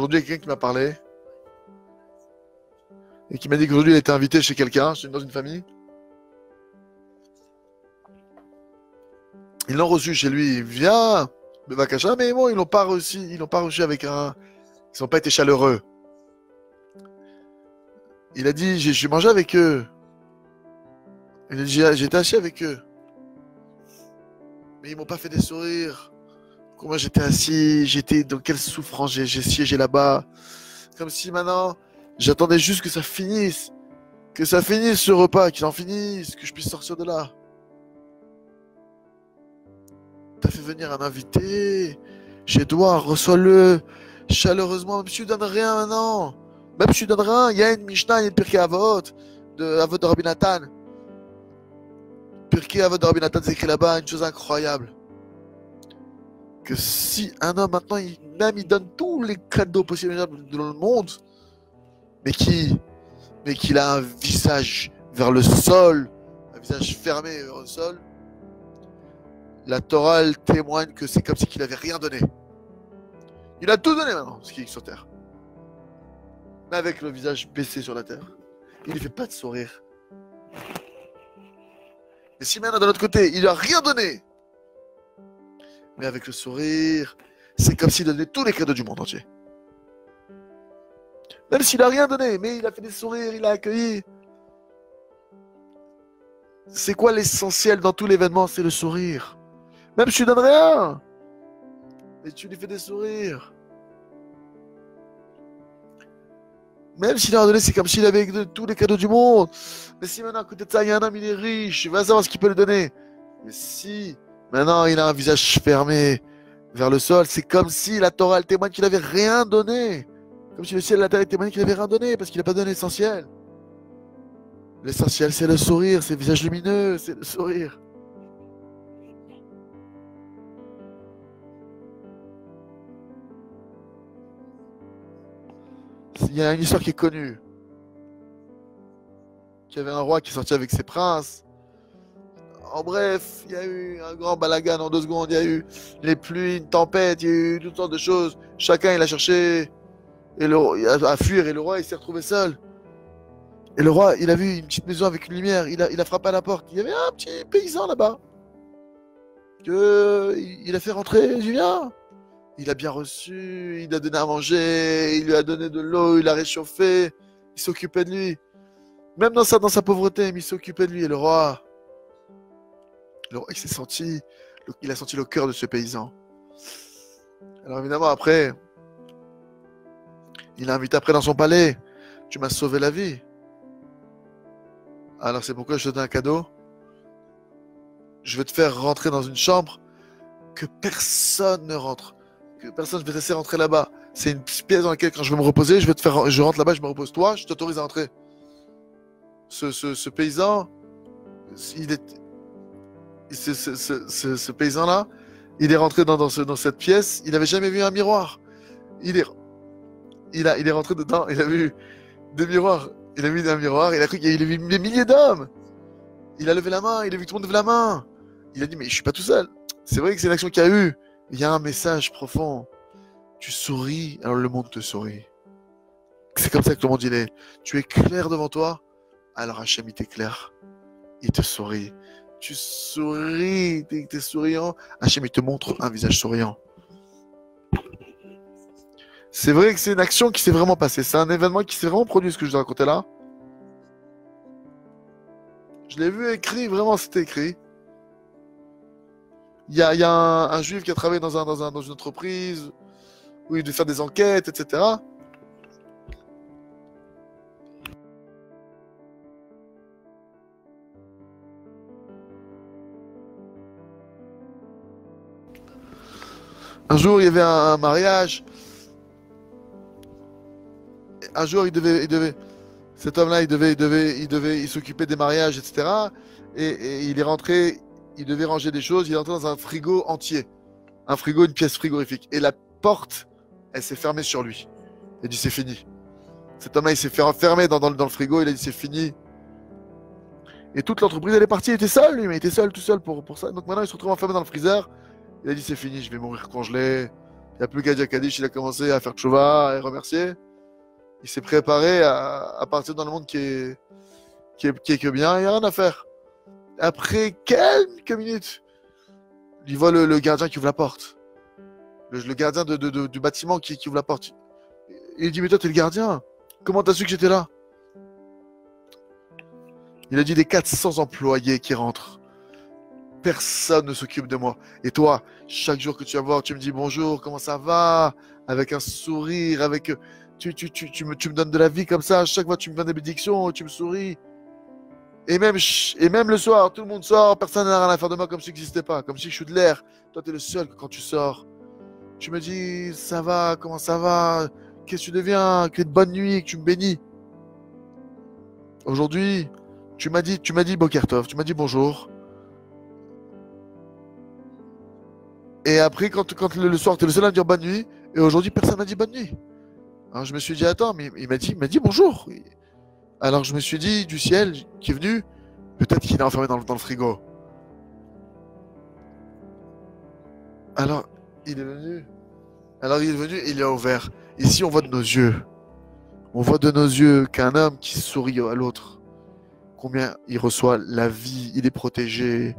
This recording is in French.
Aujourd'hui, il y a quelqu'un qui m'a parlé et qui m'a dit qu'aujourd'hui, il était invité chez quelqu'un, dans une famille. Ils l'ont reçu chez lui. Viens, Bevakasha, mais bon, ils l'ont pas reçu avec un. Ils n'ont pas été chaleureux. Il a dit, j'ai mangé avec eux. Il a dit, j'étais assis avec eux. Mais ils m'ont pas fait des sourires. Comment j'étais assis, j'étais dans quelle souffrance, j'ai siégé là-bas. Comme si maintenant, j'attendais juste que ça finisse. Que ça finisse ce repas, qu'il en finisse, que je puisse sortir de là. T'as fait venir un invité chez toi, reçois-le chaleureusement, même si tu donnes rien maintenant. Même si tu donnes rien, il y a une Mishnah, il y a une Pirkei Avot de Rabbi Nathan. Pirkei Avot de Rabbi Nathan, c'est écrit là-bas une chose incroyable. Que si un homme maintenant, il donne tous les cadeaux possibles dans le monde, mais qu'il a un visage vers le sol, un visage fermé vers le sol, la Torah elle témoigne que c'est comme si qu'il n'avait rien donné. Il a tout donné maintenant, ce qui est sur terre. Mais avec le visage baissé sur la terre. Il ne fait pas de sourire. Mais si maintenant, de l'autre côté, il n'a rien donné, mais avec le sourire, c'est comme s'il donnait tous les cadeaux du monde entier. Même s'il n'a rien donné, mais il a fait des sourires, il a accueilli. C'est quoi l'essentiel dans tout l'événement? C'est le sourire. Même si tu donnes rien, mais tu lui fais des sourires. Même s'il a donné, c'est comme s'il avait tous les cadeaux du monde. Mais si maintenant, à côté de ça, il y a un homme, il est riche, il va savoir ce qu'il peut lui donner. Mais si maintenant il a un visage fermé vers le sol, c'est comme si la Torah elle témoigne qu'il n'avait rien donné. Comme si le ciel et la terre témoignaient qu'il n'avait rien donné, parce qu'il n'a pas donné l'essentiel. L'essentiel, c'est le sourire, c'est le visage lumineux, c'est le sourire. Il y a une histoire qui est connue. Qu'il y avait un roi qui est sorti avec ses princes. En bref, il y a eu un grand balagan en 2 secondes. Il y a eu les pluies, une tempête, il y a eu toutes sortes de choses. Chacun, il a cherché à fuir et le roi, il s'est retrouvé seul. Et le roi, il a vu une petite maison avec une lumière. Il a frappé à la porte. Il y avait un petit paysan là-bas. Il a fait rentrer. Il dit, viens. Il a bien reçu, il a donné à manger, il lui a donné de l'eau, il l'a réchauffé, il s'occupait de lui. Même dans sa pauvreté, mais il s'occupait de lui. Et le roi, il a senti le cœur de ce paysan. Alors évidemment, après, il l'a invité après dans son palais. Tu m'as sauvé la vie. Alors c'est pourquoi je te donne un cadeau. Je vais te faire rentrer dans une chambre que personne ne rentre. Que personne ne va te laisser rentrer là-bas. C'est une pièce dans laquelle, quand je vais me reposer, je rentre là-bas, je me repose. Toi, je t'autorise à entrer. Ce paysan, ce paysan-là, il est rentré dans cette pièce, il n'avait jamais vu un miroir. Il est rentré dedans, il a vu 2 miroirs. Il a vu un miroir, il a cru qu'il a vu des milliers d'hommes. Il a levé la main, il a vu tout le monde lever la main. Il a dit, mais je suis pas tout seul. C'est vrai que c'est une action qu'il y a eu. Il y a un message profond. Tu souris, alors le monde te sourit. C'est comme ça que le monde il est. Tu es clair devant toi, alors Hachem il t'éclaire. Il te sourit. Tu souris, t'es souriant. Hachem il te montre un visage souriant. C'est vrai que c'est une action qui s'est vraiment passée. C'est un événement qui s'est vraiment produit, ce que je vous racontais là. Je l'ai vu écrit, vraiment c'était écrit. Il y a un juif qui a travaillé dans une entreprise où il devait faire des enquêtes, etc. Un jour, il y avait un mariage. Un jour, cet homme-là, il s'occupait des mariages, etc. Et il est rentré, il devait ranger des choses. Il est rentré dans un frigo entier. Un frigo, une pièce frigorifique. Et la porte, elle s'est fermée sur lui. Il a dit, c'est fini. Cet homme-là, il s'est fait enfermer dans le frigo. Il a dit, c'est fini. Et toute l'entreprise, elle est partie. Il était seul, lui, mais il était seul, tout seul pour ça. Donc maintenant, il se retrouve enfermé dans le freezer. Il a dit, c'est fini, je vais mourir congelé. Il n'y a plus qu'à dire Kaddish, il a commencé à faire tchouva et remercier. Il s'est préparé à partir dans le monde qui est que bien, il n'y a rien à faire. Après quelques minutes, il voit le gardien qui ouvre la porte. Le gardien du bâtiment qui ouvre la porte. Il dit, mais toi, t'es le gardien. Comment t'as su que j'étais là? Il a dit, des 400 employés qui rentrent. Personne ne s'occupe de moi. Et toi, chaque jour que tu vas voir, tu me dis bonjour, comment ça va? Avec un sourire, avec... tu me donnes de la vie comme ça. Chaque fois, tu me donnes des bénédictions, tu me souris. Et même le soir, tout le monde sort, personne n'a rien à faire de moi comme si j'existais pas, comme si je suis de l'air. Toi, tu es le seul que quand tu sors. Tu me dis, ça va, comment ça va? Qu'est-ce que tu deviens? Que de bonne nuit, que tu me bénis. Aujourd'hui, tu m'as dit Bokertov, tu m'as dit bonjour. Et après, quand le soir, tu es le seul à me dire bonne nuit. Et aujourd'hui, personne m'a dit bonne nuit. Alors je me suis dit, attends, mais il m'a dit bonjour. Alors je me suis dit, du ciel qui est venu, peut-être qu'il est enfermé dans le frigo. Alors, il est venu. Alors il est venu et il a ouvert. Ici, on voit de nos yeux. On voit de nos yeux qu'un homme qui sourit à l'autre, combien il reçoit la vie, il est protégé.